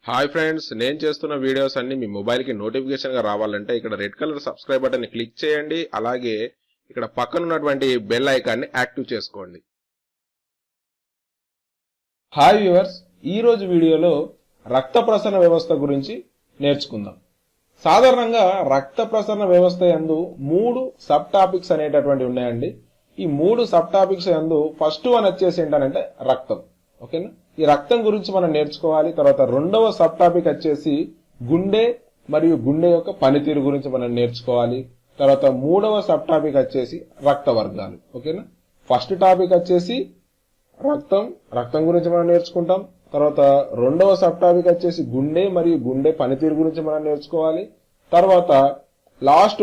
Hi friends, నేను చేస్తున్న videos అన్ని మీ మొబైల్ కి నోటిఫికేషన్ గా రావాలంటే ఇక్కడ రెడ్ కలర్ సబ్స్క్రైబ్ బటన్ ని క్లిక్ చేయండి. అలాగే ఇక్కడ పక్కన ఉన్నటువంటి బెల్ ఐకాన్ ని యాక్టివ్ చేసుకోండి. హాయ్ వ్యూవర్స్, ఈ రోజు వీడియోలో రక్త ప్రసరణ వ్యవస్థ గురించి నేర్చుకుందాం. సాధారణంగా రక్త ప్రసరణ వ్యవస్థ యందు 3 సబ్ టాపిక్స్ అనేటటువంటి ఉన్నాయండి. ఈ 3 సబ్ టాపిక్స్ యందు ఫస్ట్ వన్ వచ్చేసి ఏంటంటే రక్తం. ఓకేనా, ఈ రక్తం గురించి మనం నేర్చుకోవాలి. తర్వాత రెండవ సబ్ టాపిక్ వచ్చేసి గుండె మరియు గుండె యొక్క పనితీరు గురించి మనం నేర్చుకోవాలి. తర్వాత మూడవ సబ్ టాపిక్ వచ్చేసి రక్త వర్గాలు. ఓకేనా, ఫస్ట్ టాపిక్ వచ్చేసి రక్తం గురించి మనం నేర్చుకుంటాం. తర్వాత రెండవ సబ్ టాపిక్ వచ్చేసి గుండె మరియు గుండె పనితీరు గురించి మనం నేర్చుకోవాలి. తర్వాత లాస్ట్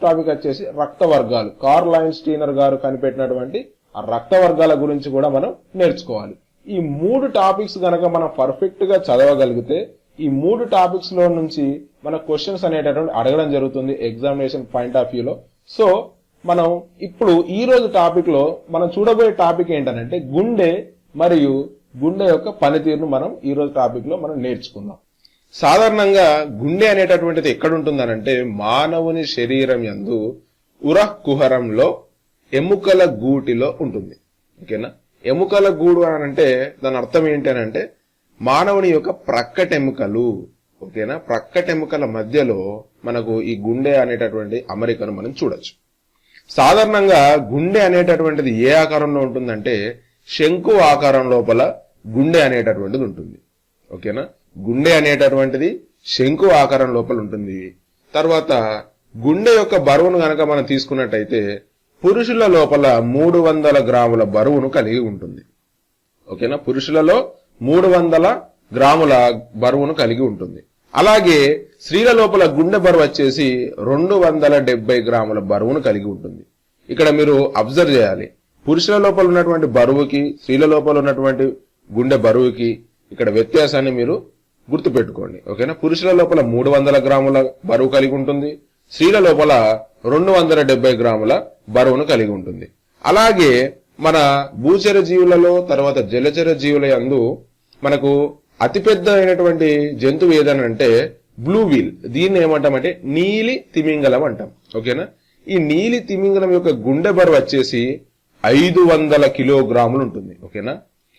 టాపిక్ వచ్చేసి రక్త వర్గాలు. కార్ల్ లైన్స్టీనర్ గారు కనిపెట్టినటువంటి ఆ రక్త వర్గాల గురించి కూడా మనం నేర్చుకోవాలి. ఈ 3 టాపిక్స్ గనక మనం పర్ఫెక్ట్ గా చదవగలిగితే ఈ 3 టాపిక్స్ లో నుంచి మన క్వశ్చన్స్ అనేటటువంటి అడగడం జరుగుతుంది ఎగ్జామినేషన్ పాయింట్ ఆఫ్ వ్యూలో. సో మనం ఇప్పుడు ఈ రోజు టాపిక్ లో మనం చూడబోయే టాపిక్ ఏంటంటే గుండె మరియు గుండె యొక్క పనితీరును మనం ఈ రోజు టాపిక్ లో మనం నేర్చుకుందాం. సాధారణంగా గుండె అనేటటువంటిది ఎక్కడ ఉంటుందనంటే మానవుని శరీరం యందు ఉరఃకుహరంలో ఎముకల గూటిలో ఉంటుంది. ఓకేనా, ఎముకల గూడు అని అంటే దాని అర్థం ఏంటి అని అంటే మానవుని యొక్క ప్రక్కటెముకలు. ఓకేనా, ప్రక్కటెముకల మధ్యలో మనకు ఈ గుండె అనేటటువంటి అమరికను మనం చూడొచ్చు. సాధారణంగా గుండె అనేటటువంటిది ఏ ఆకారంలో ఉంటుందంటే శంకు ఆకారం లోపల గుండె అనేటటువంటిది ఉంటుంది. ఓకేనా, గుండె అనేటటువంటిది శంకు ఆకారం లోపల ఉంటుంది. తర్వాత గుండె యొక్క బరువును గనక మనం తీసుకున్నట్టయితే పురుషుల లోపల 300 గ్రాముల బరువును కలిగి ఉంటుంది. ఓకేనా, పురుషులలో 300 గ్రాముల బరువును కలిగి ఉంటుంది. అలాగే స్త్రీల లోపల గుండె బరువు వచ్చేసి 270 గ్రాముల బరువును కలిగి ఉంటుంది. ఇక్కడ మీరు అబ్జర్వ్ చేయాలి, పురుషుల లోపల ఉన్నటువంటి బరువుకి స్త్రీల లోపల ఉన్నటువంటి గుండె బరువుకి ఇక్కడ వ్యత్యాసాన్ని మీరు గుర్తు పెట్టుకోండి. ఓకేనా, పురుషుల లోపల 300 గ్రాముల బరువు కలిగి ఉంటుంది, స్త్రీల లోపల 270 గ్రాముల బరువును కలిగి ఉంటుంది. అలాగే మన భూచర జీవులలో తర్వాత జలచర జీవుల యందు మనకు అతిపెద్ద అయినటువంటి జంతువు ఏదనంటే బ్లూ వీల్. దీన్ని ఏమంటామంటే నీలి తిమింగలం అంటాం. ఓకేనా, ఈ నీలి తిమింగలం యొక్క గుండె బరువు వచ్చేసి 500 కిలోగ్రాములు ఉంటుంది. ఓకేనా,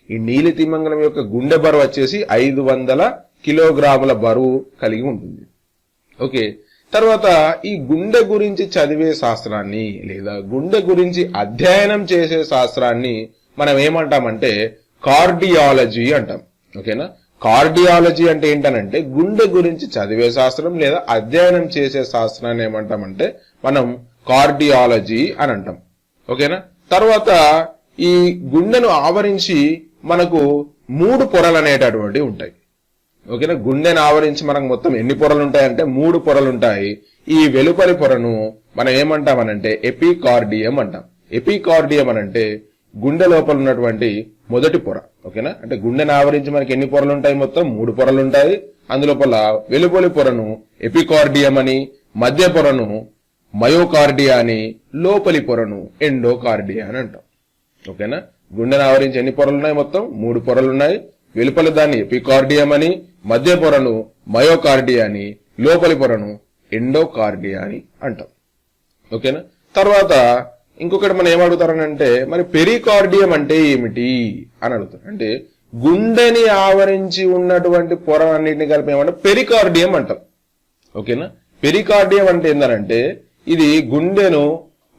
ఈ నీలి తిమింగలం యొక్క గుండె బరువు వచ్చేసి 500 కిలోగ్రాముల బరువు కలిగి ఉంటుంది. ఓకే, తర్వాత ఈ గుండె గురించి చదివే శాస్త్రాన్ని లేదా గుండె గురించి అధ్యయనం చేసే శాస్త్రాన్ని మనం ఏమంటామంటే కార్డియాలజీ అంటాం. ఓకేనా, కార్డియాలజీ అంటే ఏంటనంటే గుండె గురించి చదివే శాస్త్రం లేదా అధ్యయనం చేసే శాస్త్రాన్ని ఏమంటామంటే మనం కార్డియాలజీ అని అంటాం. ఓకేనా, తర్వాత ఈ గుండెను ఆవరించి మనకు 3 పొరలు అనేటటువంటివి ఉంటాయి. ఓకేనా, గుండెను ఆవరించి మనకు మొత్తం ఎన్ని పొరలు ఉంటాయంటే 3 పొరలు ఉంటాయి. ఈ వెలుపలి పొరను మనం ఏమంటామనంటే ఎపికార్డియం అంటాం. ఎపికార్డియం అనంటే గుండె లోపల ఉన్నటువంటి మొదటి పొర. ఓకేనా, అంటే గుండెను ఆవరించి మనకి ఎన్ని పొరలు ఉంటాయి? మొత్తం 3 పొరలు ఉంటాయి. అందులోపల వెలుపలి పొరను ఎపికార్డియం అని, మధ్య పొరను మయోకార్డియా అని, లోపలి పొరను ఎండోకార్డియా అని అంటాం. ఓకేనా, గుండెను ఆవరించి ఎన్ని పొరలు ఉన్నాయి? మొత్తం 3 పొరలు ఉన్నాయి. వెలుపలి దాన్ని ఎపికార్డియం అని, మధ్య పొరను మయోకార్డియా అని, లోపలి పొరను ఎండోకార్డియా అని అంటాం. ఓకేనా, తర్వాత ఇంకొకటి మనం ఏమడుగుతారనంటే మరి పెరికార్డియం అంటే ఏమిటి అని అడుగుతారు. అంటే గుండెని ఆవరించి ఉన్నటువంటి పొర అన్నింటిని కలిపి ఏమంటే పెరికార్డియం అంటాం. ఓకేనా, పెరికార్డియం అంటే ఏంటంటే ఇది గుండెను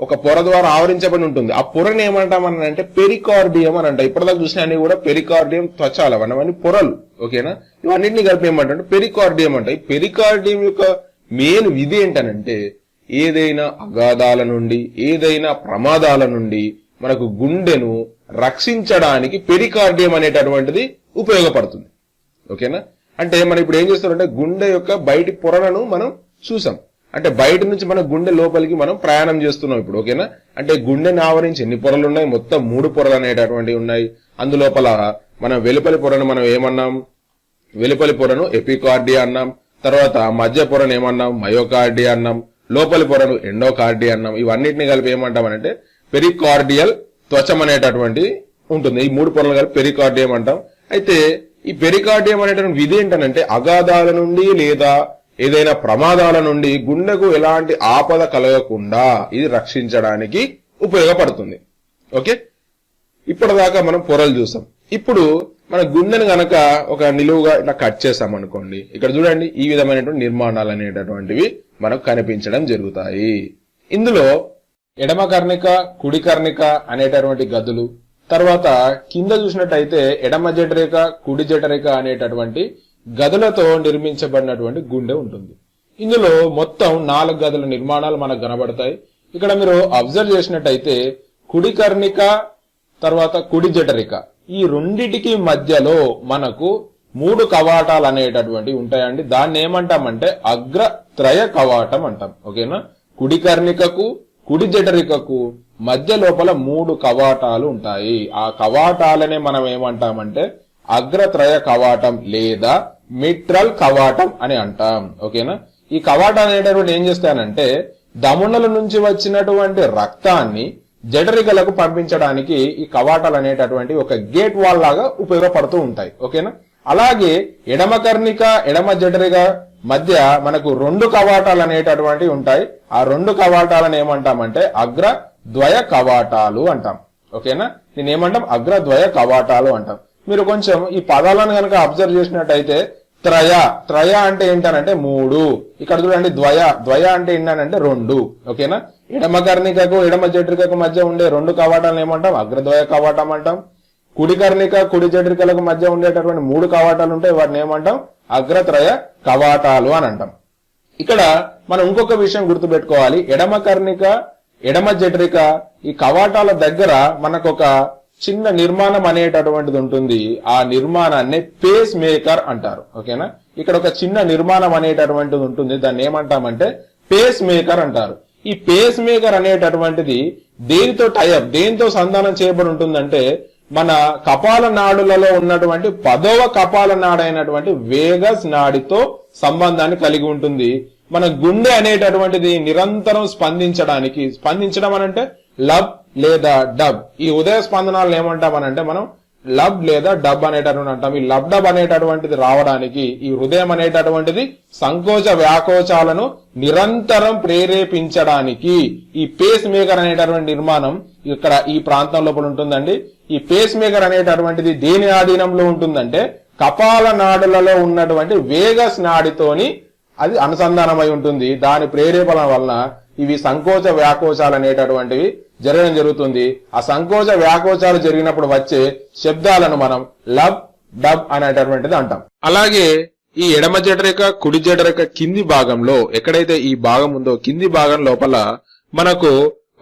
ఒక పొర ద్వారా ఆవరించబడి ఉంటుంది. ఆ పొరని ఏమంటామనంటే పెరికార్డియం అని అంటాం. ఇప్పటిదాకా చూసిన అన్ని కూడా పెరికార్డియం త్వచాలు అవన్నీ పొరలు. ఓకేనా, ఇవన్నింటినీ కలిపి ఏమంటే పెరికార్డియం అంటాయి. పెరికార్డియం యొక్క మెయిన్ విధి ఏంటనంటే ఏదైనా అగాధాల నుండి ఏదైనా ప్రమాదాల నుండి మనకు గుండెను రక్షించడానికి పెరికార్డియం అనేటటువంటిది ఉపయోగపడుతుంది. ఓకేనా, అంటే మనం ఇప్పుడు ఏం చేస్తామంటే గుండె యొక్క బయటి పొరలను మనం చూసాం. అంటే బయట నుంచి మన గుండె లోపలికి మనం ప్రయాణం చేస్తున్నాం ఇప్పుడు. ఓకేనా, అంటే గుండెని ఆవరించి ఎన్ని పొరలు ఉన్నాయి? మొత్తం 3 పొరలు అనేటటువంటివి ఉన్నాయి. అందులోపల మనం వెలుపలి పొరను మనం ఏమన్నాం? వెలుపలి పొరను ఎపికార్డియా అన్నాం. తర్వాత మధ్య పొరను ఏమన్నాం? మయోకార్డియా అన్నాం. లోపలి పొరను ఎండోకార్డియా అన్నాం. ఇవన్నిటిని కలిపి ఏమంటామనంటే పెరికార్డియల్ త్వచం అనేటటువంటి ఉంటుంది. ఈ 3 పొరలు కలిపి పెరికార్డియం అంటాం. అయితే ఈ పెరికార్డియం అనేటువంటి విధి ఏంటనంటే అగాధాల నుండి లేదా ఏదైనా ప్రమాదాల నుండి గుండెకు ఎలాంటి ఆపద కలగకుండా ఇది రక్షించడానికి ఉపయోగపడుతుంది. ఓకే, ఇప్పటిదాకా మనం పొరలు చూసాం. ఇప్పుడు మన గుండెను గనక ఒక నిలువుగా ఇట్లా కట్ చేసాం అనుకోండి, ఇక్కడ చూడండి ఈ విధమైనటువంటి నిర్మాణాలు అనేటటువంటివి మనకు కనిపించడం జరుగుతాయి. ఇందులో ఎడమ కర్ణిక కుడి కర్ణిక అనేటటువంటి గదులు, తర్వాత కింద చూసినట్టయితే ఎడమ జఠరిక కుడి జఠరిక అనేటటువంటి గదులతో నిర్మించబడినటువంటి గుండె ఉంటుంది. ఇందులో మొత్తం 4 గదుల నిర్మాణాలు మనకు కనబడతాయి. ఇక్కడ మీరు అబ్జర్వ్ చేసినట్టయితే కుడి కర్ణిక తర్వాత కుడి జఠరిక ఈ రెండిటికి మధ్యలో మనకు 3 కవాటాలు అనేటటువంటివి ఉంటాయండి. దాన్ని ఏమంటామంటే అగ్రత్రయ కవాటం అంటాం. ఓకేనా, కుడి కర్ణికకు కుడి జఠరికకు మధ్య లోపల 3 కవాటాలు ఉంటాయి. ఆ కవాటాలనే మనం ఏమంటామంటే అగ్రత్రయ కవాటం లేదా మిట్రల్ కవాటం అని అంటాం. ఓకేనా, ఈ కవాటాలు అనేటటువంటి ఏం చేస్తానంటే దమునల నుంచి వచ్చినటువంటి రక్తాన్ని జఠరికలకు పంపించడానికి ఈ కవాటాలు అనేటటువంటి ఒక గేట్ వాల్ లాగా ఉపయోగపడుతూ ఉంటాయి. ఓకేనా, అలాగే ఎడమ కర్ణిక ఎడమ జఠరిక మధ్య మనకు 2 కవాటాలు అనేటటువంటివి ఉంటాయి. ఆ 2 కవాటాలను ఏమంటామంటే అగ్రద్వయ కవాటాలు అంటాం. ఓకేనా, నేనేమంటాం అగ్రద్వయ కవాటాలు అంటాం. మీరు కొంచెం ఈ పదాలను కనుక అబ్జర్వ్ చేసినట్టయితే త్రయ అంటే ఏంటనంటే 3, ఇక్కడ చూడండి ద్వయ అంటే ఏంటనంటే 2. ఓకేనా, ఎడమ కర్ణికకు ఎడమ జఠరికకు మధ్య ఉండే 2 కవాటాలను ఏమంటాం అగ్రద్వయ కవాటం అంటాం. కుడి కర్ణిక కుడి జఠరికలకు మధ్య ఉండేటటువంటి 3 కవాటాలు ఉంటాయి, వాటిని ఏమంటాం అగ్రత్రయ కవాటాలు అని అంటాం. ఇక్కడ మనం ఇంకొక విషయం గుర్తుపెట్టుకోవాలి, ఎడమ కర్ణిక ఎడమ జఠరిక ఈ కవాటాల దగ్గర మనకు ఒక చిన్న నిర్మాణం అనేటటువంటిది ఉంటుంది. ఆ నిర్మాణాన్ని పేస్ మేకర్ అంటారు. ఓకేనా, ఇక్కడ ఒక చిన్న నిర్మాణం అనేటటువంటిది ఉంటుంది, దాన్ని ఏమంటామంటే పేస్ మేకర్ అంటారు. ఈ పేస్ మేకర్ అనేటటువంటిది దేనితో సంధానం చేయబడి ఉంటుందంటే మన కపాల నాడులలో ఉన్నటువంటి 10వ కపాల నాడు అయినటువంటి వేగస్ నాడితో సంబంధాన్ని కలిగి ఉంటుంది. మన గుండె అనేటటువంటిది నిరంతరం స్పందించడం అనంటే లబ్ లేదా డబ్. ఈ ఉదయ స్పందనాలను ఏమంటామనంటే మనం లబ్ లేదా డబ్ అనేటటువంటి అంటాం. ఈ లబ్ డబ్ అనేటటువంటిది రావడానికి ఈ హృదయం అనేటటువంటిది సంకోచ వ్యాకోచాలను నిరంతరం ప్రేరేపించడానికి ఈ పేస్ మేకర్ అనేటటువంటి నిర్మాణం ఇక్కడ ఈ ప్రాంతం లోపల ఉంటుందండి. ఈ పేస్ మేకర్ అనేటటువంటిది దేని ఆధీనంలో ఉంటుందంటే కపాల నాడులలో ఉన్నటువంటి వేగస్ నాడితోని అది అనుసంధానమై ఉంటుంది. దాని ప్రేరేపణ వలన ఇవి సంకోచ వ్యాకోచాలు అనేటటువంటివి జరగడం జరుగుతుంది. ఆ సంకోచ వ్యాకోచాలు జరిగినప్పుడు వచ్చే శబ్దాలను మనం లబ్ డబ్ అనేటటువంటిది అంటాం. అలాగే ఈ ఎడమ జఠరిక కుడి జఠరిక కింది భాగంలో ఎక్కడైతే ఈ భాగం ఉందో కింది భాగం లోపల మనకు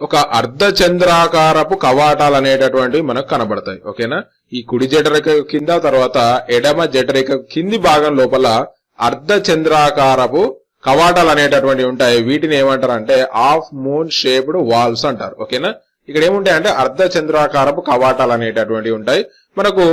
ఒక అర్ధచంద్రాకారపు కవాటాలు అనేటటువంటివి మనకు కనబడతాయి. ఓకేనా, ఈ కుడి జఠరిక కింద తర్వాత ఎడమ జఠరిక కింది భాగం లోపల అర్ధచంద్రాకారపు కవాటాలు అనేటటువంటివి ఉంటాయి. వీటిని ఏమంటారు అంటే హాఫ్ మూన్ షేప్డ్ వాల్వ్స్ అంటారు. ఓకేనా, ఇక్కడ ఏముంటాయి అంటే అర్ధచంద్రాకారపు కవాటాలు అనేటటువంటివి ఉంటాయి. మనకు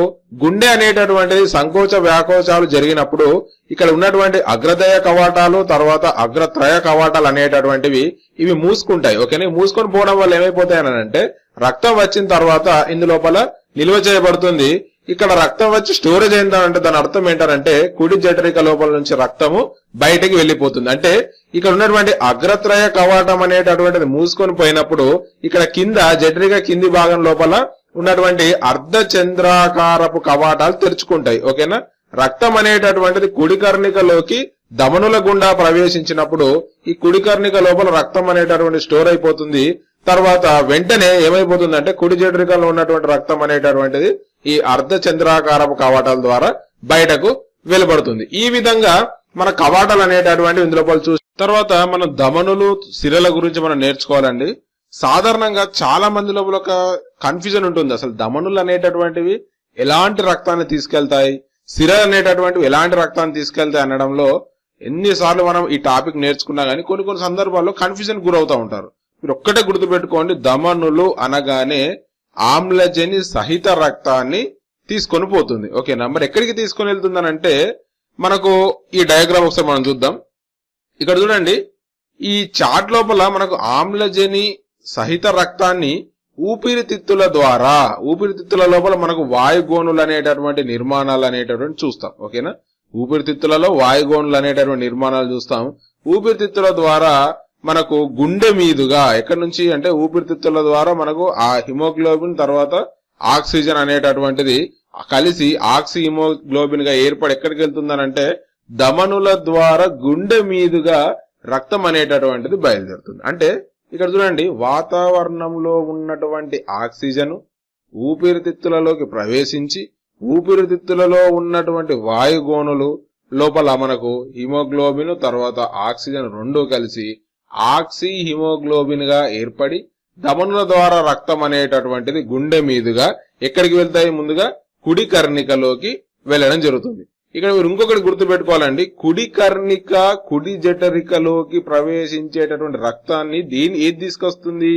గుండె అనేటటువంటిది సంకోచ వ్యాకోచాలు జరిగినప్పుడు ఇక్కడ ఉన్నటువంటి అగ్రదయ కవాటాలు తర్వాత అగ్రత్రయ కవాటాలు అనేటటువంటివి ఇవి మూసుకుంటాయి. ఓకేనా, మూసుకొని పోవడం వల్ల ఏమైపోతాయనంటే రక్తం వచ్చిన తర్వాత ఇందులోపల నిల్వ చేయబడుతుంది. ఇక్కడ రక్తం వచ్చి స్టోరేజ్ అయిందంటే దాని అర్థం ఏంటంటే కుడి జఠరిక లోపల నుంచి రక్తము బయటకి వెళ్లిపోతుంది. అంటే ఇక్కడ ఉన్నటువంటి అగ్రత్రయ కవాటం అనేటటువంటిది మూసుకొని పోయినప్పుడు ఇక్కడ కింద జఠరిక కింది భాగం లోపల ఉన్నటువంటి అర్ధచంద్రాకారపు కవాటాలు తెరుచుకుంటాయి. ఓకేనా, రక్తం అనేటటువంటిది కుడి కర్ణికలోకి ధమనుల గుండా ప్రవేశించినప్పుడు ఈ కుడి కర్ణిక లోపల రక్తం అనేటటువంటి స్టోర్ అయిపోతుంది. తర్వాత వెంటనే ఏమైపోతుందంటే కుడి జఠరికలో ఉన్నటువంటి రక్తం అనేటటువంటిది ఈ అర్ధచంద్రాకారపు కవాటాల ద్వారా బయటకు వెలువడుతుంది. ఈ విధంగా మన కవాటాలు అనేటటువంటి ఇందులో చూసి తర్వాత మన ధమనులు సిరల గురించి మనం నేర్చుకోవాలండి. సాధారణంగా చాలా మంది లోపల ఒక కన్ఫ్యూజన్ ఉంటుంది, అసలు ధమనులు అనేటటువంటివి ఎలాంటి రక్తాన్ని తీసుకెళ్తాయి, సిరలు అనేటటువంటివి ఎలాంటి రక్తాన్ని తీసుకెళ్తాయి అనడంలో ఎన్నిసార్లు మనం ఈ టాపిక్ నేర్చుకున్నా గానీ కొన్ని సందర్భాల్లో కన్ఫ్యూజన్ గురవుతా ఉంటారు. మీరు ఒక్కటే గుర్తుపెట్టుకోండి, ధమనులు అనగానే ఆమ్లజని సహిత రక్తాన్ని తీసుకొని పోతుంది. ఓకేనా, మరి ఎక్కడికి తీసుకొని వెళ్తుందనంటే మనకు ఈ డయాగ్రామ్ ఒకసారి మనం చూద్దాం. ఇక్కడ చూడండి, ఈ చార్ట్ లోపల మనకు ఆమ్లజని సహిత రక్తాన్ని ఊపిరితిత్తుల ద్వారా, ఊపిరితిత్తుల లోపల మనకు వాయుగోనులు అనేటటువంటి నిర్మాణాలు అనేటటువంటి చూస్తాం. ఓకేనా, ఊపిరితిత్తులలో వాయుగోనులు అనేటటువంటి నిర్మాణాలు చూస్తాం. ఊపిరితిత్తుల ద్వారా మనకు గుండె మీదుగా, ఎక్కడి నుంచి అంటే ఊపిరితిత్తుల ద్వారా మనకు ఆ హిమోగ్లోబిన్ తర్వాత ఆక్సిజన్ అనేటటువంటిది కలిసి ఆక్సి హిమోగ్లోబిన్ గా ఏర్పడి ఎక్కడికి వెళ్తుందనంటే ధమనుల ద్వారా గుండె మీదుగా రక్తం అనేటటువంటిది బయలుదేరుతుంది. అంటే ఇక్కడ చూడండి, వాతావరణంలో ఉన్నటువంటి ఆక్సిజన్ ఊపిరితిత్తులలోకి ప్రవేశించి ఊపిరితిత్తులలో ఉన్నటువంటి వాయుగోనులు లోపల మనకు హిమోగ్లోబిన్ తర్వాత ఆక్సిజన్ రెండూ కలిసి ఆక్సి హిమోగ్లోబిన్ గా ఏర్పడి ధమనుల ద్వారా రక్తం అనేటటువంటిది గుండె మీదుగా ఎక్కడికి వెళ్తాయి, ముందుగా కుడి కర్ణికలోకి వెళ్ళడం జరుగుతుంది. ఇక్కడ మీరు ఇంకొకటి గుర్తుపెట్టుకోవాలండి, కుడి కర్ణిక కుడి జఠరికలోకి ప్రవేశించేటటువంటి రక్తాన్ని ఏది తీసుకొస్తుంది,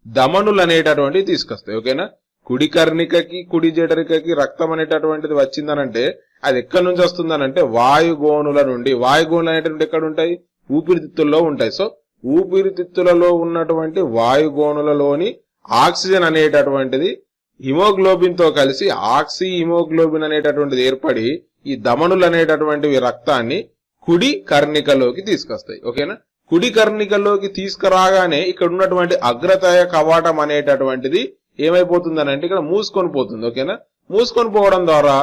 ధమనులు అనేటటువంటివి తీసుకొస్తాయి. ఓకేనా, కుడి కర్ణికకి కుడి జఠరికకి రక్తం అనేటటువంటిది వచ్చిందనంటే అది ఎక్కడి నుంచి వస్తుందనంటే వాయుగోనుల నుండి. వాయుగోనులు అనేటువంటి ఎక్కడ ఉంటాయి, ఊపిరితిత్తుల్లో ఉంటాయి. సో ఊపిరితిత్తులలో ఉన్నటువంటి వాయుగోనులలోని ఆక్సిజన్ అనేటటువంటిది హిమోగ్లోబిన్ తో కలిసి ఆక్సి హిమోగ్లోబిన్ అనేటటువంటిది ఏర్పడి ఈ ధమనులు అనేటటువంటివి రక్తాన్ని కుడి కర్ణికలోకి తీసుకొస్తాయి. ఓకేనా, కుడి కర్ణికలోకి తీసుకురాగానే ఇక్కడ ఉన్నటువంటి అగ్రతయ కవాటం అనేటటువంటిది ఏమైపోతుందనంటే ఇక్కడ మూసుకొని పోతుంది. ఓకేనా, మూసుకొని పోవడం ద్వారా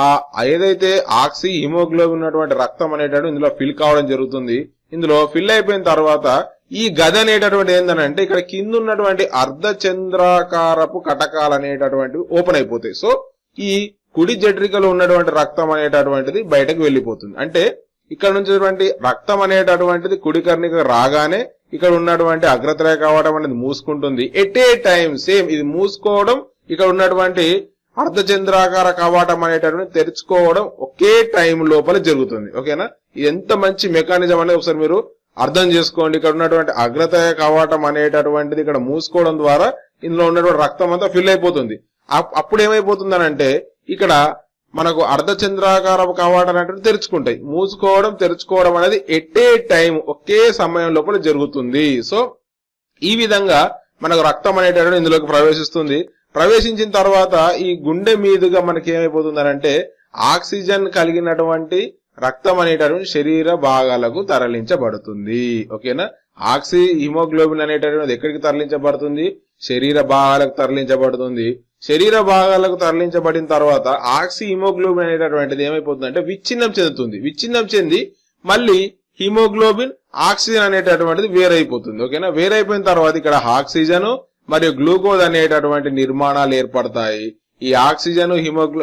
ఆ ఏదైతే ఆక్సి హిమోగ్లోబిన్ ఉన్నటువంటి రక్తం అనేటటువంటి ఇందులో ఫిల్ కావడం జరుగుతుంది. ఇందులో ఫిల్ అయిపోయిన తర్వాత ఈ గది అనేటటువంటి ఏందనంటే ఇక్కడ కింద ఉన్నటువంటి అర్ధచంద్రాకారపు కటకాలు అనేటటువంటివి ఓపెన్ అయిపోతాయి. సో ఈ కుడి జఠరికలో ఉన్నటువంటి రక్తం అనేటటువంటిది బయటకు వెళ్లిపోతుంది. అంటే ఇక్కడ నుంచి రక్తం అనేటటువంటిది కుడి కర్ణిక రాగానే ఇక్కడ ఉన్నటువంటి అగ్రత్రయ కావడం అనేది మూసుకుంటుంది. ఎట్ ఏ టైం సేమ్ ఇది మూసుకోవడం, ఇక్కడ ఉన్నటువంటి అర్ధచంద్రాకార కవాటం అనేటటువంటి తెరుచుకోవడం ఒకే టైం లోపల జరుగుతుంది. ఓకేనా, ఇది ఎంత మంచి మెకానిజం అనేది ఒకసారి మీరు అర్థం చేసుకోండి. ఇక్కడ ఉన్నటువంటి అగ్రతయ కవాటం అనేటటువంటిది ఇక్కడ మూసుకోవడం ద్వారా ఇందులో ఉన్నటువంటి రక్తం అంతా ఫిల్ అయిపోతుంది. అప్పుడు ఏమైపోతుందనంటే ఇక్కడ మనకు అర్ధచంద్రాకార కవాటం అనేటువంటి తెరుచుకుంటాయి. మూసుకోవడం తెరుచుకోవడం అనేది ఎట్ ఏ టైం ఒకే సమయం లోపల జరుగుతుంది. సో ఈ విధంగా మనకు రక్తం అనేటటువంటి ఇందులోకి ప్రవేశిస్తుంది. ప్రవేశించిన తర్వాత ఈ గుండె మీదుగా మనకి ఏమైపోతుందనంటే ఆక్సిజన్ కలిగినటువంటి రక్తం అనేటటువంటి శరీర భాగాలకు తరలించబడుతుంది. ఓకేనా, ఆక్సి హిమోగ్లోబిన్ అనేటటువంటిది ఎక్కడికి తరలించబడుతుంది, శరీర భాగాలకు తరలించబడుతుంది. శరీర భాగాలకు తరలించబడిన తర్వాత ఆక్సి హిమోగ్లోబిన్ అనేటటువంటిది ఏమైపోతుందంటే విచ్ఛిన్నం చెందుతుంది. విచ్ఛిన్నం చెంది మళ్ళీ హిమోగ్లోబిన్ ఆక్సిజన్ అనేటటువంటిది వేరైపోతుంది. ఓకేనా, వేరైపోయిన తర్వాత ఇక్కడ ఆక్సిజన్ మరియు గ్లూకోజ్ అనేటటువంటి నిర్మాణాలు ఏర్పడతాయి. ఈ ఆక్సిజన్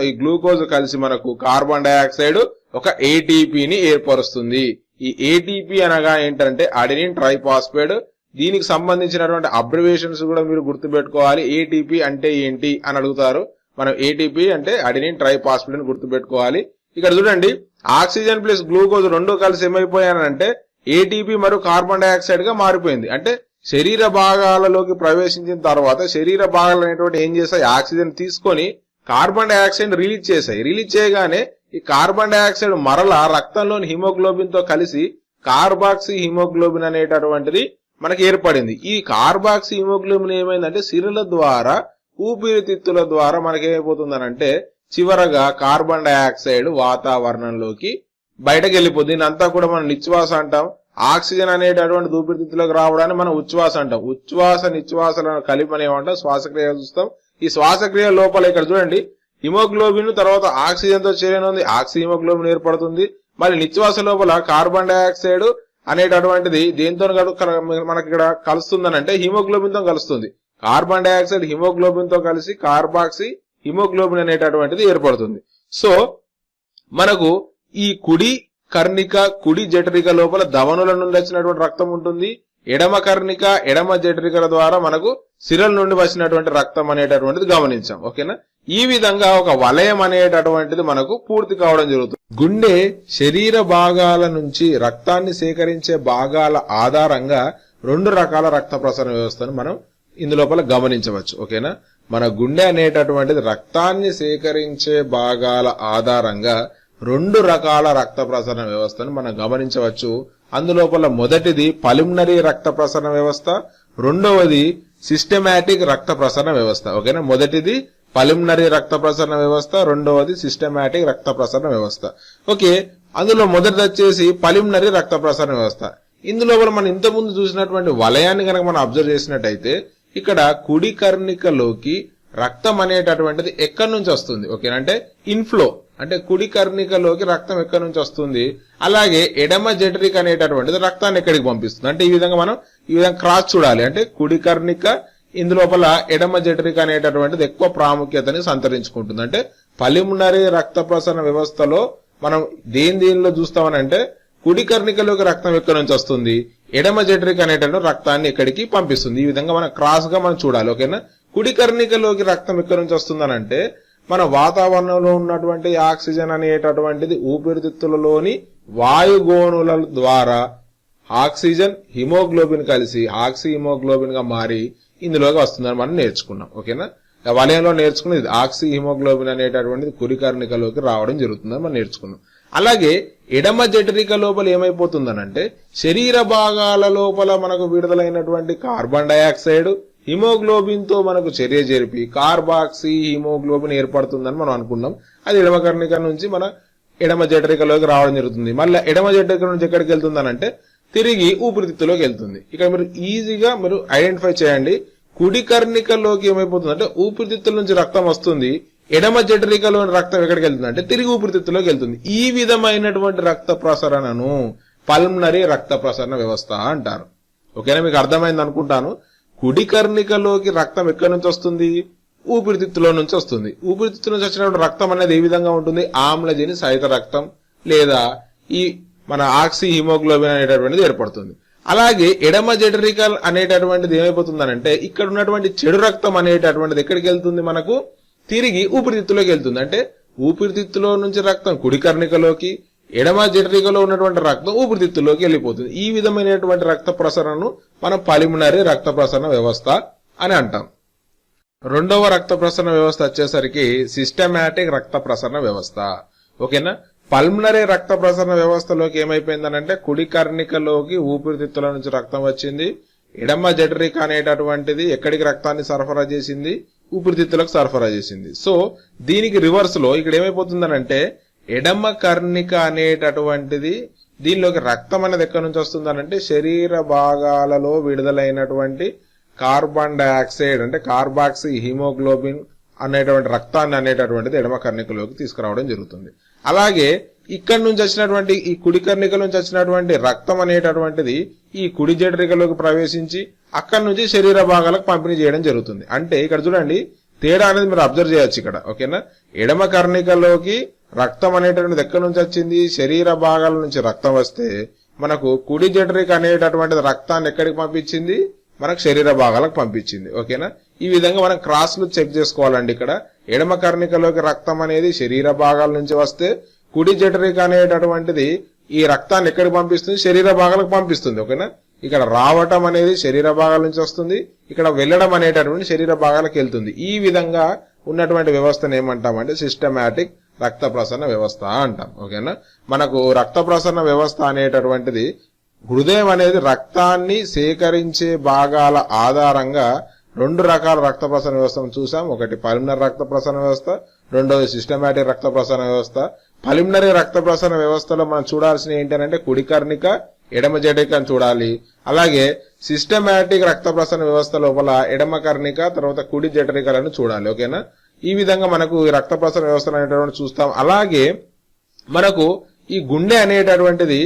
ఈ గ్లూకోజ్ కలిసి మనకు కార్బన్ డైఆక్సైడ్ ఒక ఏటీపీని ఏర్పరుస్తుంది. ఈ ఏటీపీ అనగా ఏంటంటే అడెనిన్ ట్రైఫాస్ఫేట్. దీనికి సంబంధించినటువంటి అబ్రివేషన్స్ కూడా మీరు గుర్తుపెట్టుకోవాలి. ఏటీపీ అంటే ఏంటి అని అడుగుతారు. మనం ఏటీపీ అంటే అడెనిన్ ట్రైఫాస్ఫేట్ అని గుర్తుపెట్టుకోవాలి. ఇక్కడ చూడండి, ఆక్సిజన్ ప్లస్ గ్లూకోజ్ రెండు కలిసి ఏమైపోయానంటే ఏటీపీ మరియు కార్బన్ డైఆక్సైడ్ గా మారిపోయింది. అంటే శరీర భాగాలలోకి ప్రవేశించిన తర్వాత శరీర భాగాలు అనేటువంటి ఏం చేస్తాయి, ఆక్సిజన్ తీసుకొని కార్బన్ డైఆక్సైడ్ రిలీజ్ చేశాయి. రిలీజ్ చేయగానే ఈ కార్బన్ డైఆక్సైడ్ మరలా రక్తంలోని హిమోగ్లోబిన్ తో కలిసి కార్బాక్సీ హిమోగ్లోబిన్ అనేటటువంటిది మనకి ఏర్పడింది. ఈ కార్బాక్సీ హిమోగ్లోబిన్ ఏమైందంటే సిరల ద్వారా ఊపిరితిత్తుల ద్వారా మనకి ఏమైపోతుందనంటే చివరగా కార్బన్ డైఆక్సైడ్ వాతావరణంలోకి బయటకు వెళ్ళిపోతుంది. దీని అంతా కూడా మనం నిశ్వాస అంటాం. ఆక్సిజన్ అనేటటువంటి ఊపిరితిత్తులకు రావడాన్ని మనం ఉచ్ఛ్వాస అంటాం. ఉచ్ఛ్వాస నిశ్వాసలను కలిపి అనేమంటాం, శ్వాసక్రియ చూస్తాం. ఈ శ్వాసక్రియ లోపల ఇక్కడ చూడండి, హిమోగ్లోబిన్ తర్వాత ఆక్సిజన్ తో చేరిన ఆక్సి హిమోగ్లోబిన్ ఏర్పడుతుంది. మళ్ళీ నిశ్వాస లోపల కార్బన్ డైఆక్సైడ్ అనేటటువంటిది దేంతో మనకి ఇక్కడ కలుస్తుందని అంటే హిమోగ్లోబిన్ తో కలుస్తుంది. కార్బన్ డైఆక్సైడ్ హిమోగ్లోబిన్ తో కలిసి కార్బాక్సీ హిమోగ్లోబిన్ అనేటటువంటిది ఏర్పడుతుంది. సో మనకు ఈ కుడి కర్ణిక కుడి జఠరిక లోపల ధమనుల నుండి వచ్చినటువంటి రక్తం ఉంటుంది. ఎడమ కర్ణిక ఎడమ జఠరికల ద్వారా మనకు సిరల నుండి వచ్చినటువంటి రక్తం అనేటటువంటిది గమనించాం. ఓకేనా, ఈ విధంగా ఒక వలయం అనేటటువంటిది మనకు పూర్తి కావడం జరుగుతుంది. గుండె శరీర భాగాల నుంచి రక్తాన్ని సేకరించే భాగాల ఆధారంగా రెండు రకాల రక్త ప్రసరణ వ్యవస్థను మనం ఇందులోపల గమనించవచ్చు. ఓకేనా, మన గుండె అనేటటువంటిది రక్తాన్ని సేకరించే భాగాల ఆధారంగా రెండు రకాల రక్త ప్రసరణ వ్యవస్థను మనం గమనించవచ్చు. అందులోపల మొదటిది పల్మనరీ రక్త ప్రసరణ వ్యవస్థ, రెండవది సిస్టమాటిక్ రక్త ప్రసరణ వ్యవస్థ. ఓకేనా, మొదటిది పల్మనరీ రక్త ప్రసరణ వ్యవస్థ, రెండవది సిస్టమాటిక్ రక్త ప్రసరణ వ్యవస్థ. ఓకే, అందులో మొదటిది వచ్చేసి పల్మనరీ రక్త ప్రసరణ వ్యవస్థ. ఇందులో మనం ఇంతకుముందు చూసినటువంటి వలయాన్ని కనుక మనం అబ్జర్వ్ చేసినట్టయితే ఇక్కడ కుడి కర్ణికలోకి రక్తం అనేటటువంటిది ఎక్కడి నుంచి వస్తుంది. ఓకేనా, అంటే ఇన్ఫ్లో, అంటే కుడి కర్ణికలోకి రక్తం ఎక్కడి నుంచి వస్తుంది, అలాగే ఎడమ జఠరిక అనేటటువంటిది రక్తాన్ని ఎక్కడికి పంపిస్తుంది. అంటే ఈ విధంగా మనం ఈ విధంగా క్రాస్ చూడాలి. అంటే కుడి కర్ణిక, ఇందులోపల ఎడమ జఠరిక అనేటటువంటిది ఎక్కువ ప్రాముఖ్యతని సంతరించుకుంటుంది. అంటే పల్మనరీ రక్త ప్రసరణ వ్యవస్థలో మనం దేనిలో చూస్తామనంటే కుడి కర్ణికలోకి రక్తం ఎక్కడి నుంచి వస్తుంది, ఎడమ జఠరిక అనేటటువంటి రక్తాన్ని ఎక్కడికి పంపిస్తుంది. ఈ విధంగా మనం క్రాస్ గా మనం చూడాలి. ఓకేనా, కుడి కర్ణికలోకి రక్తం ఎక్కడి నుంచి వస్తుందనంటే మన వాతావరణంలో ఉన్నటువంటి ఆక్సిజన్ అనేటటువంటిది ఊపిరితిత్తులలోని వాయుగోణుల ద్వారా ఆక్సిజన్ హిమోగ్లోబిన్ కలిసి ఆక్సి హిమోగ్లోబిన్ గా మారి ఇందులోకి వస్తుందని మనం నేర్చుకున్నాం. ఓకేనా, వలయంలో నేర్చుకున్నది ఆక్సి హిమోగ్లోబిన్ అనేటటువంటిది కుడి కర్ణికలోకి రావడం జరుగుతుందని మనం నేర్చుకున్నాం. అలాగే ఎడమ జఠరిక లోపల ఏమైపోతుందనంటే శరీర భాగాల లోపల మనకు విడుదలైనటువంటి కార్బన్ డైఆక్సైడ్ హిమోగ్లోబిన్ తో మనకు చర్య జరిపి కార్బాక్సీ హిమోగ్లోబిన్ ఏర్పడుతుందని మనం అనుకున్నాం. అది ఎడమ కర్ణిక నుంచి మన ఎడమ జఠరికలోకి రావడం జరుగుతుంది. మళ్ళీ ఎడమ జఠరిక నుంచి ఎక్కడికి వెళ్తుందనంటే తిరిగి ఊపిరితిత్తులోకి వెళ్తుంది. ఇక్కడ మీరు ఈజీగా మీరు ఐడెంటిఫై చేయండి. కుడి కర్ణికలోకి ఏమైపోతుందంటే ఊపిరితిత్తుల నుంచి రక్తం వస్తుంది, ఎడమ జఠరికలోని రక్తం ఎక్కడికి వెళ్తుంది అంటే తిరిగి ఊపిరితిత్తులోకి వెళ్తుంది. ఈ విధమైనటువంటి రక్త ప్రసరణను పల్మనరీ రక్త ప్రసరణ వ్యవస్థ అంటారు. ఓకేనా, మీకు అర్థమైంది అనుకుంటాను. కుడి కర్ణికలోకి రక్తం ఎక్కడి నుంచి వస్తుంది, ఊపిరితిత్తులో నుంచి వస్తుంది. ఊపిరితిత్తు నుంచి వచ్చినటువంటి రక్తం అనేది ఏ విధంగా ఉంటుంది, ఆమ్లజని సహిత రక్తం లేదా ఈ మన ఆక్సి హిమోగ్లోబిన్ అనేటటువంటిది ఏర్పడుతుంది. అలాగే ఎడమ జఠరికల్ అనేటటువంటిది ఏమైపోతుందనంటే ఇక్కడ ఉన్నటువంటి చెడు రక్తం అనేటటువంటిది ఎక్కడికి వెళ్తుంది, మనకు తిరిగి ఊపిరితిత్తులోకి వెళ్తుంది. అంటే ఊపిరితిత్తులో నుంచి రక్తం కుడి కర్ణికలోకి, ఎడమ జఠరికలో ఉన్నటువంటి రక్తం ఊపిరితిత్తులోకి వెళ్ళిపోతుంది. ఈ విధమైనటువంటి రక్త ప్రసరణను మనం పల్మనరీ రక్త ప్రసరణ వ్యవస్థ అని అంటాం. రెండవ రక్త ప్రసరణ వ్యవస్థ వచ్చేసరికి సిస్టమాటిక్ రక్త ప్రసరణ వ్యవస్థ. ఓకేనా, పల్మనరీ రక్త ప్రసరణ వ్యవస్థలోకి ఏమైపోయిందనంటే కుడి కర్ణికలోకి ఊపిరితిత్తుల నుంచి రక్తం వచ్చింది, ఎడమ జఠరిక అనేటటువంటిది ఎక్కడికి రక్తాన్ని సరఫరా చేసింది, ఊపిరితిత్తులకు సరఫరా చేసింది. సో దీనికి రివర్స్ లో ఇక్కడ ఏమైపోతుందనంటే ఎడమ కర్ణిక అనేటటువంటిది దీనిలోకి రక్తం అనేది ఎక్కడి నుంచి వస్తుందనంటే శరీర భాగాలలో విడుదలైనటువంటి కార్బన్ డైఆక్సైడ్ అంటే కార్బాక్సీ హిమోగ్లోబిన్ అనేటువంటి రక్తాన్ని అనేటటువంటిది ఎడమ కర్ణికలోకి తీసుకురావడం జరుగుతుంది. అలాగే ఇక్కడ నుంచి వచ్చినటువంటి ఈ కుడి కర్ణిక నుంచి వచ్చినటువంటి రక్తం అనేటటువంటిది ఈ కుడి జఠరికలోకి ప్రవేశించి అక్కడి నుంచి శరీర భాగాలకు పంపిణీ చేయడం జరుగుతుంది. అంటే ఇక్కడ చూడండి తేడా అనేది మీరు అబ్జర్వ్ చేయొచ్చు ఇక్కడ. ఓకేనా, ఎడమ కర్ణికలోకి రక్తం అనేటటువంటిది ఎక్కడి నుంచి వచ్చింది, శరీర భాగాల నుంచి రక్తం వస్తే మనకు కుడి జఠరిక అనేటటువంటిది రక్తాన్ని ఎక్కడికి పంపించింది, మనకు శరీర భాగాలకు పంపించింది. ఓకేనా, ఈ విధంగా మనం క్రాస్లు చెక్ చేసుకోవాలండి. ఇక్కడ ఎడమ కర్ణికలోకి రక్తం అనేది శరీర భాగాల నుంచి వస్తే కుడి జఠరిక అనేటటువంటిది ఈ రక్తాన్ని ఎక్కడికి పంపిస్తుంది, శరీర భాగాలకు పంపిస్తుంది. ఓకేనా, ఇక్కడ రావటం అనేది శరీర భాగాల నుంచి వస్తుంది, ఇక్కడ వెళ్ళడం అనేటటువంటి శరీర భాగాలకు వెళ్తుంది. ఈ విధంగా ఉన్నటువంటి వ్యవస్థను ఏమంటామంటే సిస్టమాటిక్ రక్త ప్రసరణ వ్యవస్థ అంటాం. ఓకేనా, మనకు రక్త ప్రసరణ వ్యవస్థ అనేటటువంటిది హృదయం అనేది రక్తాన్ని సేకరించే భాగాల ఆధారంగా రెండు రకాల రక్త ప్రసరణ వ్యవస్థను చూసాం. ఒకటి పల్మనరీ రక్త ప్రసరణ వ్యవస్థ, రెండోది సిస్టమాటిక్ రక్త ప్రసరణ వ్యవస్థ. పల్మనరీ రక్త ప్రసరణ వ్యవస్థలో మనం చూడాల్సిన ఏంటంటే కుడి కర్ణిక, ఎడమ జఠరికను చూడాలి. అలాగే సిస్టమాటిక్ రక్త ప్రసరణ వ్యవస్థ లోపల ఎడమ కర్ణిక తర్వాత కుడి జఠరికలను చూడాలి. ఓకేనా, ఈ విధంగా మనకు రక్త ప్రసరణ వ్యవస్థ అనేటటువంటి చూస్తాం. అలాగే మనకు ఈ గుండె అనేటటువంటిది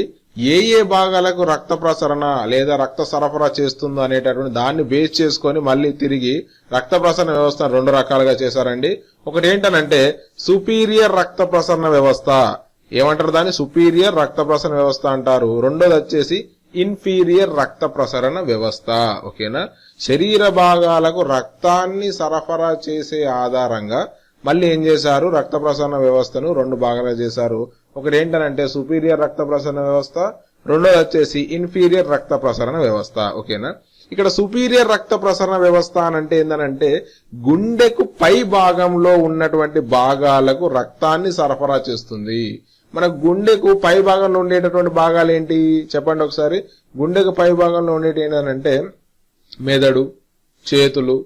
ఏ భాగాలకు రక్త ప్రసరణ లేదా రక్త సరఫరా చేస్తుందో అనేటటువంటి దాన్ని బేస్ చేసుకొని మళ్ళీ తిరిగి రక్త ప్రసరణ వ్యవస్థ రెండు రకాలుగా చేశారండి. ఒకటి ఏంటనంటే సుపీరియర్ రక్త ప్రసరణ వ్యవస్థ, ఏమంటారు దాన్ని, సుపీరియర్ రక్త ప్రసరణ వ్యవస్థ అంటారు. రెండోది వచ్చేసి ఇన్ఫీరియర్ రక్త ప్రసరణ వ్యవస్థ. ఓకేనా, శరీర భాగాలకు రక్తాన్ని సరఫరా చేసే ఆధారంగా మళ్ళీ ఏం చేశారు, రక్త ప్రసరణ వ్యవస్థను రెండు భాగాలుగా చేశారు. ఒకటి ఏంటనంటే సుపీరియర్ రక్త ప్రసరణ వ్యవస్థ, రెండోది వచ్చేసి ఇన్ఫీరియర్ రక్త ప్రసరణ వ్యవస్థ. ఓకేనా, ఇక్కడ సుపీరియర్ రక్త ప్రసరణ వ్యవస్థ అంటే ఏంటంటే గుండెకు పై భాగంలో ఉన్నటువంటి భాగాలకు రక్తాన్ని సరఫరా చేస్తుంది. మన గుండెకు పై భాగంలో ఉండేటటువంటి భాగాలు ఏంటి చెప్పండి ఒకసారి. గుండెకు పై భాగంలో ఉండేటి ఏంటంటే మెదడు, చేతులు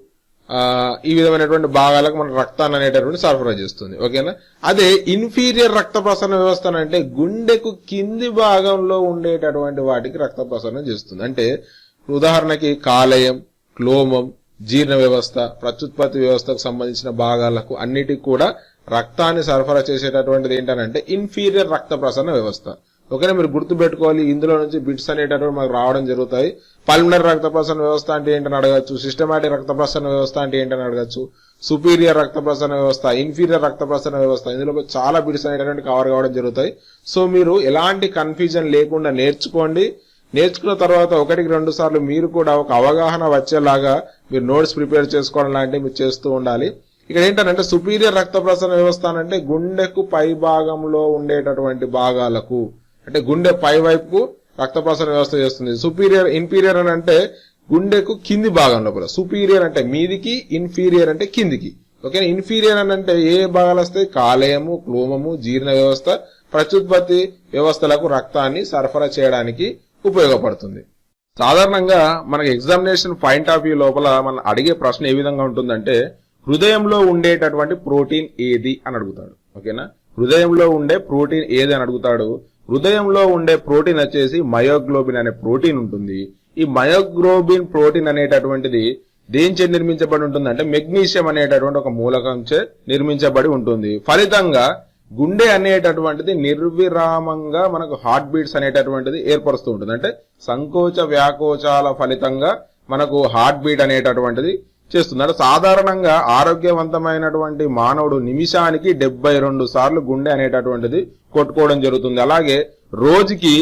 ఈ విధమైనటువంటి భాగాలకు మన రక్తాన్ని అనేటటువంటి సరఫరా చేస్తుంది. ఓకేనా. అదే ఇన్ఫీరియర్ రక్త ప్రసరణ వ్యవస్థ అంటే గుండెకు కింది భాగంలో ఉండేటటువంటి వాటికి రక్త ప్రసరణ చేస్తుంది. అంటే ఉదాహరణకి కాలేయం, క్లోమం, జీర్ణ వ్యవస్థ, ప్రత్యుత్పత్తి వ్యవస్థకు సంబంధించిన భాగాలకు అన్నిటికి కూడా రక్తాన్ని సరఫరా చేసేటటువంటిది ఏంటంటే ఇన్ఫీరియర్ రక్త ప్రసరణ వ్యవస్థ. ఓకేనా. మీరు గుర్తు పెట్టుకోవాలి, ఇందులో నుంచి బిట్స్ అనేటటువంటి మనకు రావడం జరుగుతాయి. పల్మనరీ రక్త ప్రసరణ వ్యవస్థ అంటే ఏంటని అడగచ్చు, సిస్టమాటిక్ రక్త ప్రసరణ వ్యవస్థ అంటే ఏంటని అడగచ్చు, సుపీరియర్ రక్త ప్రసరణ వ్యవస్థ, ఇన్ఫీరియర్ రక్త ప్రసరణ వ్యవస్థ, ఇందులో చాలా బిట్స్ అనేటటువంటి కవర్ కావడం జరుగుతాయి. సో మీరు ఎలాంటి కన్ఫ్యూజన్ లేకుండా నేర్చుకోండి. నేర్చుకున్న తర్వాత 1-2 సార్లు మీరు కూడా ఒక అవగాహన వచ్చేలాగా మీరు నోట్స్ ప్రిపేర్ చేసుకోవడం లాంటివి మీరు చేస్తూ ఉండాలి. ఇక్కడ ఏంటంటే సుపీరియర్ రక్త ప్రసరణ వ్యవస్థ అంటే గుండెకు పై భాగంలో ఉండేటటువంటి భాగాలకు, అంటే గుండె పై వైపుకు రక్త ప్రసరణ వ్యవస్థ చేస్తుంది. సుపీరియర్, ఇన్ఫీరియర్ అని అంటే గుండెకు కింది భాగం లోపల. సుపీరియర్ అంటే మీదికి, ఇన్ఫీరియర్ అంటే కిందికి. ఓకే. ఇన్ఫీరియర్ అని అంటే ఏ భాగాలు వస్తాయి? కాలేయము, క్లోమము, జీర్ణ వ్యవస్థ, ప్రత్యుత్పత్తి వ్యవస్థలకు రక్తాన్ని సరఫరా చేయడానికి ఉపయోగపడుతుంది. సాధారణంగా మనకి ఎగ్జామినేషన్ పాయింట్ ఆఫ్ వ్యూ లోపల మనం అడిగే ప్రశ్న ఏ విధంగా ఉంటుందంటే హృదయంలో ఉండేటటువంటి ప్రోటీన్ ఏది అని అడుగుతాడు. ఓకేనా. హృదయంలో ఉండే ప్రోటీన్ ఏది అని అడుగుతాడు. హృదయంలో ఉండే ప్రోటీన్ వచ్చేసి మయోగ్లోబిన్ అనే ప్రోటీన్ ఉంటుంది. ఈ మయోగ్లోబిన్ ప్రోటీన్ అనేటటువంటిది దేనిచే నిర్మించబడి ఉంటుంది అంటే మెగ్నీషియం అనేటటువంటి ఒక మూలకంచే నిర్మించబడి ఉంటుంది. ఫలితంగా గుండె అనేటటువంటిది నిర్విరామంగా మనకు హార్ట్ బీట్స్ అనేటటువంటిది ఏర్పరుస్తూ ఉంటుంది. అంటే సంకోచ వ్యాకోచాల ఫలితంగా మనకు హార్ట్ బీట్ అనేటటువంటిది చేస్తుంది. అంటే సాధారణంగా ఆరోగ్యవంతమైనటువంటి మానవుడు నిమిషానికి 72 సార్లు గుండె అనేటటువంటిది కొట్టుకోవడం జరుగుతుంది. అలాగే రోజుకి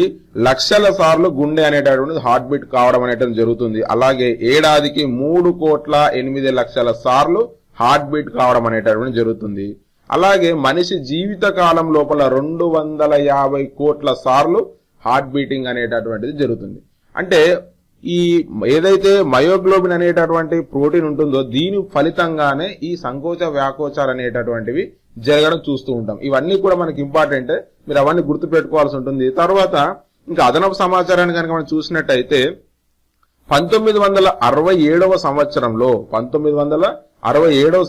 లక్షల సార్లు గుండె అనేటటువంటిది హార్ట్ బీట్ కావడం అనేటటువంటి జరుగుతుంది. అలాగే ఏడాదికి 3,08,00,000 సార్లు హార్ట్ బీట్ కావడం అనేటటువంటి జరుగుతుంది. అలాగే మనిషి జీవిత కాలం లోపల 250 కోట్ల సార్లు హార్ట్ బీటింగ్ అనేటటువంటిది జరుగుతుంది. అంటే ఈ ఏదైతే మయోగ్లోబిన్ అనేటటువంటి ప్రోటీన్ ఉంటుందో దీని ఫలితంగానే ఈ సంకోచ వ్యాకోచాలు అనేటటువంటివి జరగడం చూస్తూ ఉంటాం. ఇవన్నీ కూడా మనకి ఇంపార్టెంట్, మీరు అవన్నీ గుర్తు పెట్టుకోవాల్సి ఉంటుంది. తర్వాత ఇంకా అదనపు సమాచారాన్ని కనుక మనం చూసినట్టయితే 1967వ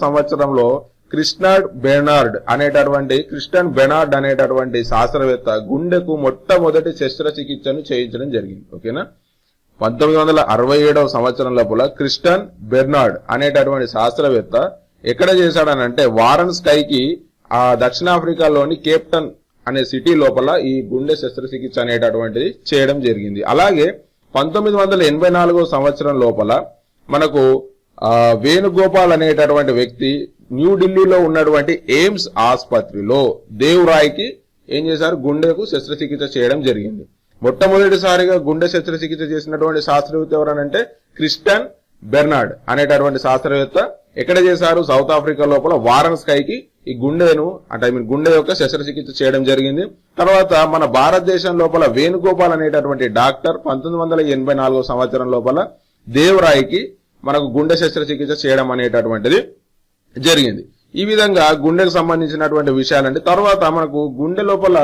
సంవత్సరంలో క్రిస్టియన్ బెర్నార్డ్ అనేటటువంటి శాస్త్రవేత్త గుండెకు మొట్టమొదటి శస్త్రచికిత్సను చేయించడం జరిగింది. ఓకేనా. 1967వ సంవత్సరం లోపల క్రిస్టియన్ బెర్నార్డ్ అనేటటువంటి శాస్త్రవేత్త ఎక్కడ చేశాడనంటే వారన్ స్కైకి ఆ దక్షిణాఫ్రికాలోని కేప్టన్ అనే సిటీ లోపల ఈ గుండె శస్త్రచికిత్స అనేటటువంటిది చేయడం జరిగింది. అలాగే 1984వ సంవత్సరం లోపల మనకు వేణుగోపాల్ అనేటటువంటి వ్యక్తి న్యూఢిల్లీలో ఉన్నటువంటి ఎయిమ్స్ ఆసుపత్రిలో దేవ్రాయ్కి ఏం చేశారు? గుండెకు శస్త్రచికిత్స చేయడం జరిగింది. మొట్టమొదటిసారిగా గుండె శస్త్రచికిత్స చేసినటువంటి శాస్త్రవేత్త ఎవరనంటే క్రిస్టియన్ బెర్నార్డ్ అనేటటువంటి శాస్త్రవేత్త ఎక్కడ చేశారు? సౌత్ ఆఫ్రికా లోపల వారన్ స్కైకి ఈ గుండెను అంటే గుండె యొక్క శస్త్రచికిత్స చేయడం జరిగింది. తర్వాత మన భారతదేశం లోపల వేణుగోపాల్ అనేటటువంటి డాక్టర్ 1984వ సంవత్సరం లోపల దేవ్రాయ్కి మనకు గుండె శస్త్రచికిత్స చేయడం అనేటటువంటిది జరిగింది. ఈ విధంగా గుండెకు సంబంధించినటువంటి విషయాలంటే తర్వాత మనకు గుండె లోపల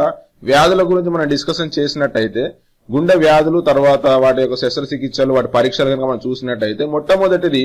వ్యాధుల గురించి మనం డిస్కషన్ చేసినట్టయితే గుండె వ్యాధులు తర్వాత వాటి యొక్క శస్త్రచికిత్సలు వాటి పరీక్షలు కనుక మనం చూసినట్టయితే మొట్టమొదటిది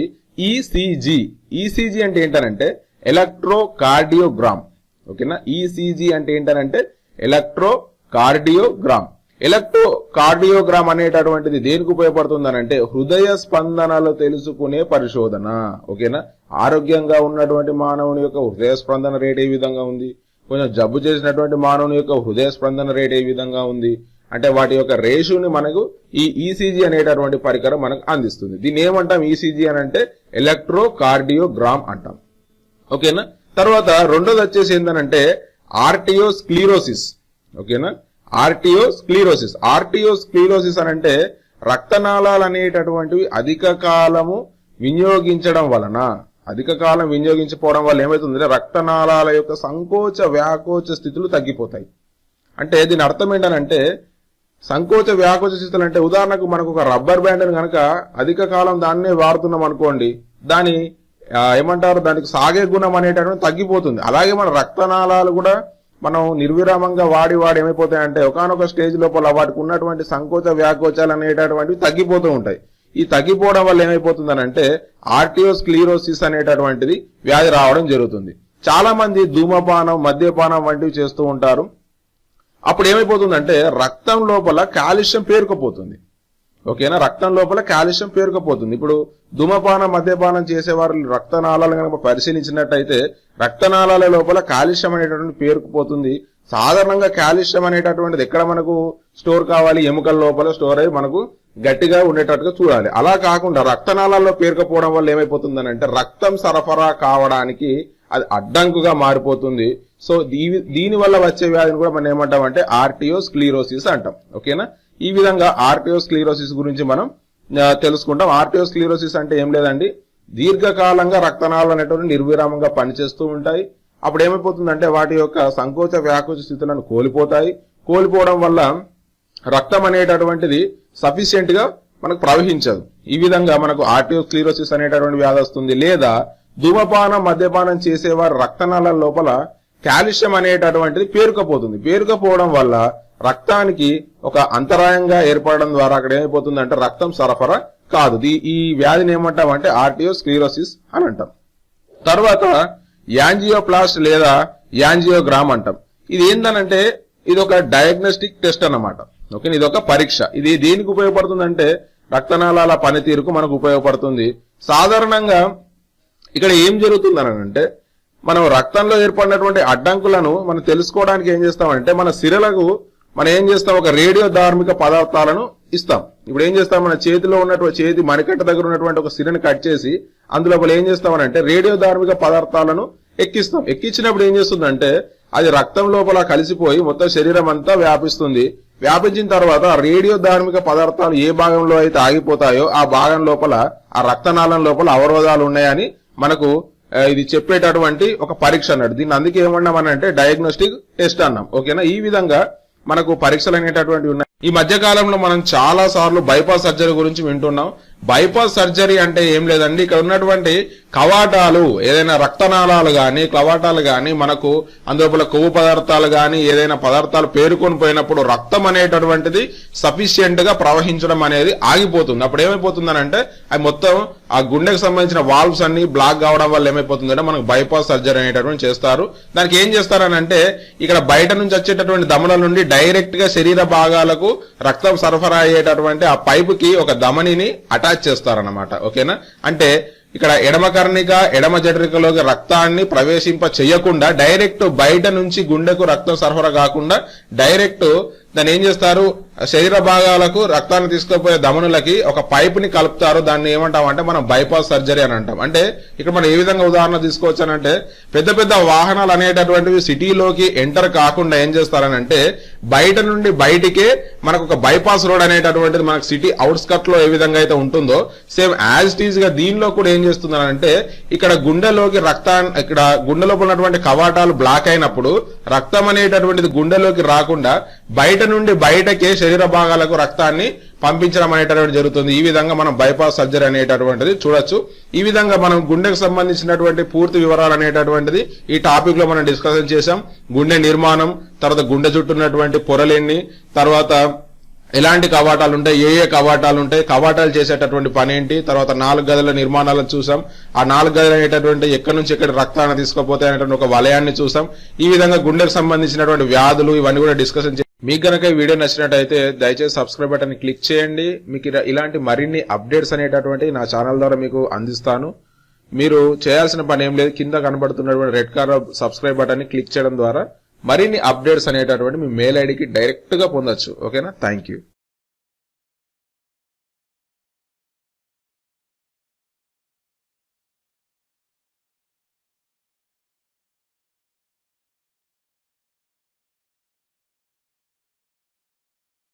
ఈసీజీ. ఈసీజీ అంటే ఏంటనంటే ఎలక్ట్రోకార్డియోగ్రామ్. ఓకేనా. ఈసీజీ అంటే ఏంటనంటే ఎలక్ట్రోకార్డియోగ్రామ్. ఎలక్ట్రోకార్డియోగ్రామ్ అనేటటువంటిది దేనికి ఉపయోగపడుతుందనంటే హృదయ స్పందనలు తెలుసుకునే పరిశోధన. ఓకేనా. ఆరోగ్యంగా ఉన్నటువంటి మానవుని యొక్క హృదయ స్పందన రేట్ ఏ విధంగా ఉంది, కొంచెం జబ్బు చేసినటువంటి మానవుని యొక్క హృదయ స్పందన రేట్ ఏ విధంగా ఉంది అంటే వాటి యొక్క రేషియోని మనకు ఈ ఈసీజీ అనేటటువంటి పరికరం మనకు అందిస్తుంది. దీన్ని ఏమంటాం? ఈసీజీ అని అంటే ఎలక్ట్రోకార్డియోగ్రామ్ అంటాం. ఓకేనా. తర్వాత రెండోది వచ్చేసి ఏంటంటే ఆర్టియోస్క్లీరోసిస్. ఓకేనా. ఆర్టియోస్క్లీరోసిస్ అని అంటే రక్తనాళాలు అనేటటువంటివి అధిక కాలం వినియోగించకపోవడం వల్ల ఏమవుతుందంటే రక్తనాళాల యొక్క సంకోచ వ్యాకోచ స్థితులు తగ్గిపోతాయి. అంటే దీని అర్థం ఏంటనంటే సంకోచ వ్యాకోచ స్థితులు అంటే ఉదాహరణకు మనకు ఒక రబ్బర్ బ్యాండ్ కనుక అధిక కాలం దాన్నే వాడుతున్నాం అనుకోండి, దాని ఏమంటారు దానికి సాగే గుణం అనేటటువంటి తగ్గిపోతుంది. అలాగే మన రక్తనాళాలు కూడా మనం నిర్విరామంగా వాడి ఏమైపోతాయంటే ఒకనొక స్టేజ్ లోపల వాటికి ఉన్నటువంటి సంకోచ వ్యాకోచాలు అనేటటువంటివి తగ్గిపోతూ ఉంటాయి. ఈ తగ్గిపోవడం వల్ల ఏమైపోతుందనంటే ఆర్టియోస్క్లీరోసిస్ అనేటటువంటిది వ్యాధి రావడం జరుగుతుంది. చాలా మంది ధూమపానం, మద్యపానం వంటివి చేస్తూ ఉంటారు. అప్పుడు ఏమైపోతుందంటే రక్తం లోపల కాల్షియం పేరుకుపోతుంది. ఓకేనా, రక్తం లోపల కాల్షియం పేరుకుపోతుంది. ఇప్పుడు ధూమపానం, మద్యపానం చేసేవారు రక్తనాళాలను కనుక పరిశీలించినట్టయితే రక్తనాళాల లోపల కాల్షియం అనేటటువంటి పేరుకుపోతుంది. సాధారణంగా కాల్షియం అనేటటువంటిది ఎక్కడ మనకు స్టోర్ కావాలి, ఎముకల లోపల స్టోర్ అయ్యి మనకు గట్టిగా ఉండేటట్టుగా చూడాలి. అలా కాకుండా రక్తనాళాల్లో పేరుకుపోవడం వల్ల ఏమైపోతుందని అంటే రక్తం సరఫరా కావడానికి అది అడ్డంకుగా మారిపోతుంది. సో దీని వల్ల వచ్చే వ్యాధిని కూడా మనం ఏమంటామంటే ఆర్టియోస్క్లీరోసిస్ అంటాం. ఓకేనా, ఈ విధంగా ఆర్టియోస్క్లీరోసిస్ గురించి మనం తెలుసుకుంటాం. ఆర్టియోస్క్లీరోసిస్ అంటే ఏం లేదండి, దీర్ఘకాలంగా రక్తనాళాలు అనేటువంటి నిర్విరామంగా పనిచేస్తూ ఉంటాయి. అప్పుడు ఏమైపోతుందంటే వాటి యొక్క సంకోచ వ్యాకోచ స్థితులను కోల్పోతాయి. కోల్పోవడం వల్ల రక్తం అనేటటువంటిది సఫిషియెంట్ గా మనకు ప్రవహించదు. ఈ విధంగా మనకు ఆర్టియోస్క్లీరోసిస్ అనేటటువంటి వ్యాధి వస్తుంది. లేదా ధూమపానం, మద్యపానం చేసేవారు రక్తనాళాల లోపల కాల్షియం అనేటటువంటిది పేరుకుపోతుంది. పేరుకుపోవడం వల్ల రక్తానికి ఒక అంతరాయంగా ఏర్పడడం ద్వారా అక్కడ ఏమైపోతుందంటే రక్తం సరఫరా కాదు. ఈ వ్యాధిని ఏమంటామంటే ఆర్టియోస్క్లీరోసిస్ అని అంటాం. తర్వాత యాంజియోప్లాస్ట్ లేదా యాంజియోగ్రామ్ అంటాం. ఇది ఏంటనంటే ఇది ఒక డయాగ్నోస్టిక్ టెస్ట్ అన్నమాట. ఓకే, ఇది ఒక పరీక్ష. ఇది దేనికి ఉపయోగపడుతుందంటే రక్తనాళాల పనితీరుకు మనకు ఉపయోగపడుతుంది. సాధారణంగా ఇక్కడ ఏం జరుగుతుందనంటే మనం రక్తంలో ఏర్పడినటువంటి అడ్డంకులను మనం తెలుసుకోవడానికి ఏం చేస్తామంటే మన సిరలకు మనం ఏం చేస్తాం, ఒక రేడియో ధార్మిక పదార్థాలను ఇస్తాం. ఇప్పుడు ఏం చేస్తాం, మన చేతిలో ఉన్నటువంటి చేతి మణికట్ట దగ్గర ఉన్నటువంటి ఒక సిరని కట్ చేసి అందులో ఏం చేస్తామనంటే రేడియో ధార్మిక పదార్థాలను ఎక్కిస్తాం. ఎక్కించినప్పుడు ఏం చేస్తుందంటే అది రక్తం లోపల కలిసిపోయి మొత్తం శరీరం అంతా వ్యాపిస్తుంది. వ్యాపించిన తర్వాత రేడియో ధార్మిక పదార్థాలు ఏ భాగంలో అయితే ఆగిపోతాయో ఆ భాగం లోపల, ఆ రక్తనాళం లోపల అవరోధాలు ఉన్నాయని మనకు ఇది చెప్పేటటువంటి ఒక పరీక్ష అన్నాడు. దీన్ని అందుకే ఏమన్నామనంటే డయాగ్నోస్టిక్ టెస్ట్ అన్నాం. ఓకేనా, ఈ విధంగా మనకు పరీక్షలు అనేటటువంటివి ఉన్నాయి. ఈ మధ్య కాలంలో మనం చాలా సార్లు బైపాస్ సర్జరీ గురించి వింటున్నాం. బైపాస్ సర్జరీ అంటే ఏం లేదండి, ఇక్కడ ఉన్నటువంటి కవాటాలు ఏదైనా రక్తనాళాలు గాని కవాటాలు గాని మనకు అందులోపల కొవ్వు పదార్థాలు గాని ఏదైనా పదార్థాలు పేరుకొని పోయినప్పుడు రక్తం అనేటటువంటిది సఫిషియెంట్ గా ప్రవహించడం అనేది ఆగిపోతుంది. అప్పుడు ఏమైపోతుందనంటే అది మొత్తం ఆ గుండెకు సంబంధించిన వాల్వ్స్ అన్ని బ్లాక్ కావడం వల్ల ఏమైపోతుందంటే మనకు బైపాస్ సర్జరీ అనేటటువంటి చేస్తారు. దానికి ఏం చేస్తారనంటే ఇక్కడ బయట నుంచి వచ్చేటటువంటి దమనుల నుండి డైరెక్ట్ గా శరీర భాగాలకు రక్తం సరఫరా అయ్యేటటువంటి ఆ పైపుకి ఒక ధమనిని అటాచ్ చేస్తారన్నమాట. ఓకేనా, అంటే ఇక్కడ ఎడమ కర్ణిక ఎడమ జఠరికలోకి రక్తాన్ని ప్రవేశింప చేయకుండా డైరెక్ట్ బయట నుంచి గుండెకు రక్తం సరఫరా కాకుండా డైరెక్ట్ దాన్ని ఏం చేస్తారు, శరీర భాగాలకు రక్తాన్ని తీసుకుపోయే ధమనులకి ఒక పైప్ ని కలుపుతారు. దాన్ని ఏమంటామంటే మనం బైపాస్ సర్జరీ అని అంటాం. అంటే ఇక్కడ మనం ఏ విధంగా ఉదాహరణ తీసుకోవచ్చానంటే పెద్ద పెద్ద వాహనాలు అనేటటువంటివి సిటీలోకి ఎంటర్ కాకుండా ఏం చేస్తారనంటే బయట నుండి బయటికే మనకు ఒక బైపాస్ రోడ్ అనేటటువంటిది మనకు సిటీ అవుట్స్కట్ లో ఏ విధంగా అయితే ఉంటుందో సేమ్ యాజ్ ఇట్ ఈజ్ గా దీనిలో కూడా ఏం చేస్తున్నారంటే ఇక్కడ గుండెలోకి ఇక్కడ గుండెలో ఉన్నటువంటి కవాటాలు బ్లాక్ అయినప్పుడు రక్తం అనేటటువంటిది గుండెలోకి రాకుండా బయట నుండి బయటకే శరీర భాగాలకు రక్తాన్ని పంపించడం అనేటటువంటి జరుగుతుంది. ఈ విధంగా మనం బైపాస్ సర్జరీ అనేటటువంటిది చూడొచ్చు. ఈ విధంగా మనం గుండెకు సంబంధించినటువంటి పూర్తి వివరాలు అనేటటువంటిది ఈ టాపిక్ లో మనం డిస్కషన్ చేశాం. గుండె నిర్మాణం, తర్వాత గుండె చుట్టూ ఉన్నటువంటి పొరలెన్ని, తర్వాత ఎలాంటి కవాటాలు ఉంటాయి, ఏ కవాటాలు ఉంటాయి, కవాటాలు చేసేటటువంటి పని ఏంటి, తర్వాత 4 గదుల నిర్మాణాలను చూసాం. ఆ 4 గదులు అనేటటువంటి ఎక్కడి నుంచి ఎక్కడ రక్తాన్ని తీసుకుపోతాయి అనేటువంటి ఒక వలయాన్ని చూసాం. ఈ విధంగా గుండెకు సంబంధించినటువంటి వ్యాధులు ఇవన్నీ కూడా డిస్కషన్ చేసాం. మీకు గనక ఈ వీడియో నచ్చినట్టయితే దయచేసి సబ్స్క్రైబ్ బటన్ క్లిక్ చేయండి. మీకు ఇలాంటి మరిన్ని అప్డేట్స్ అనేటటువంటి నా ఛానల్ ద్వారా మీకు అందిస్తాను. మీరు చేయాల్సిన పని ఏం లేదు, కింద కనబడుతున్నటువంటి రెడ్ కలర్ సబ్స్క్రైబ్ బటన్ ని క్లిక్ చేయడం ద్వారా మరిన్ని అప్డేట్స్ అనేటటువంటి మీ మెయిల్ ఐడికి డైరెక్ట్ గా పొందొచ్చు. ఓకేనా, థ్యాంక్ యూ.